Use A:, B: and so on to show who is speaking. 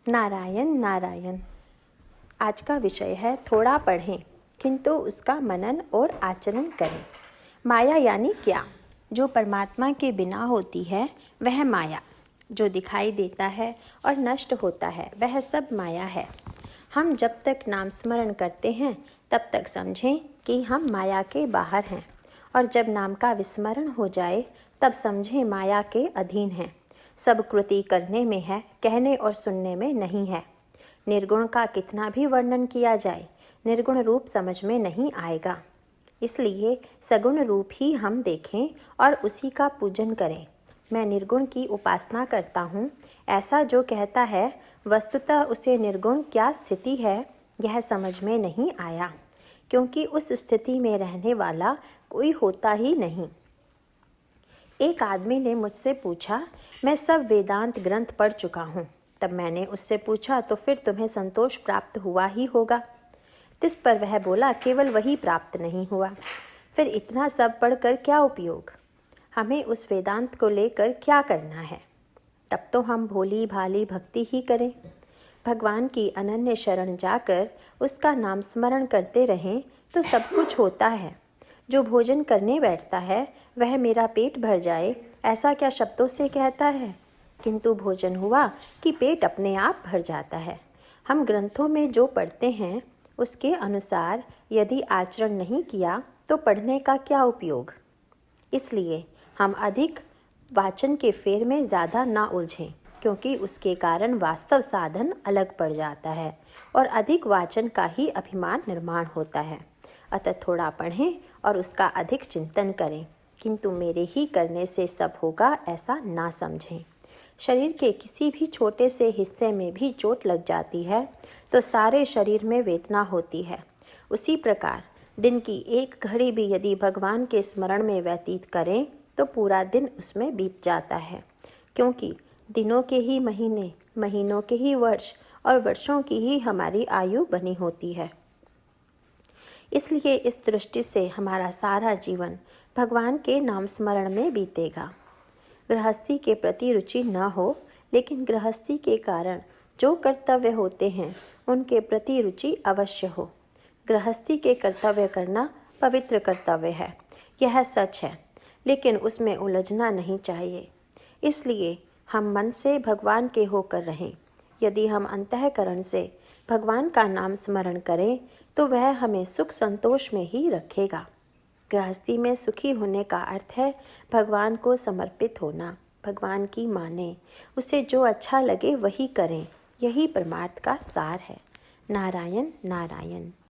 A: नारायण नारायण। आज का विषय है थोड़ा पढ़ें किंतु उसका मनन और आचरण करें। माया यानी क्या? जो परमात्मा के बिना होती है वह माया। जो दिखाई देता है और नष्ट होता है वह सब माया है। हम जब तक नाम स्मरण करते हैं तब तक समझें कि हम माया के बाहर हैं, और जब नाम का विस्मरण हो जाए तब समझें माया के अधीन हैं। सब कृति करने में है, कहने और सुनने में नहीं है। निर्गुण का कितना भी वर्णन किया जाए, निर्गुण रूप समझ में नहीं आएगा। इसलिए सगुण रूप ही हम देखें और उसी का पूजन करें। मैं निर्गुण की उपासना करता हूँ, ऐसा जो कहता है वस्तुतः उसे निर्गुण क्या स्थिति है यह समझ में नहीं आया, क्योंकि उस स्थिति में रहने वाला कोई होता ही नहीं। एक आदमी ने मुझसे पूछा, मैं सब वेदांत ग्रंथ पढ़ चुका हूँ। तब मैंने उससे पूछा, तो फिर तुम्हें संतोष प्राप्त हुआ ही होगा। जिस पर वह बोला, केवल वही प्राप्त नहीं हुआ। फिर इतना सब पढ़कर क्या उपयोग? हमें उस वेदांत को लेकर क्या करना है? तब तो हम भोली भाली भक्ति ही करें। भगवान की अनन्य शरण जाकर उसका नाम स्मरण करते रहें तो सब कुछ होता है। जो भोजन करने बैठता है वह मेरा पेट भर जाए ऐसा क्या शब्दों से कहता है, किंतु भोजन हुआ कि पेट अपने आप भर जाता है। हम ग्रंथों में जो पढ़ते हैं उसके अनुसार यदि आचरण नहीं किया तो पढ़ने का क्या उपयोग? इसलिए हम अधिक वाचन के फेर में ज़्यादा ना उलझें, क्योंकि उसके कारण वास्तव साधन अलग पड़ जाता है और अधिक वाचन का ही अभिमान निर्माण होता है। अतः थोड़ा पढ़ें और उसका अधिक चिंतन करें, किंतु मेरे ही करने से सब होगा ऐसा ना समझें। शरीर के किसी भी छोटे से हिस्से में भी चोट लग जाती है तो सारे शरीर में वेदना होती है। उसी प्रकार दिन की एक घड़ी भी यदि भगवान के स्मरण में व्यतीत करें तो पूरा दिन उसमें बीत जाता है, क्योंकि दिनों के ही महीने, महीनों के ही वर्ष और वर्षों की ही हमारी आयु बनी होती है। इसलिए इस दृष्टि से हमारा सारा जीवन भगवान के नाम स्मरण में बीतेगा। गृहस्थी के प्रति रुचि न हो, लेकिन गृहस्थी के कारण जो कर्तव्य होते हैं उनके प्रति रुचि अवश्य हो। गृहस्थी के कर्तव्य करना पवित्र कर्तव्य है, यह सच है, लेकिन उसमें उलझना नहीं चाहिए। इसलिए हम मन से भगवान के होकर रहें। यदि हम अंतःकरण से भगवान का नाम स्मरण करें तो वह हमें सुख संतोष में ही रखेगा। गृहस्थी में सुखी होने का अर्थ है भगवान को समर्पित होना, भगवान की माने, उसे जो अच्छा लगे वही करें। यही परमार्थ का सार है। नारायण नारायण।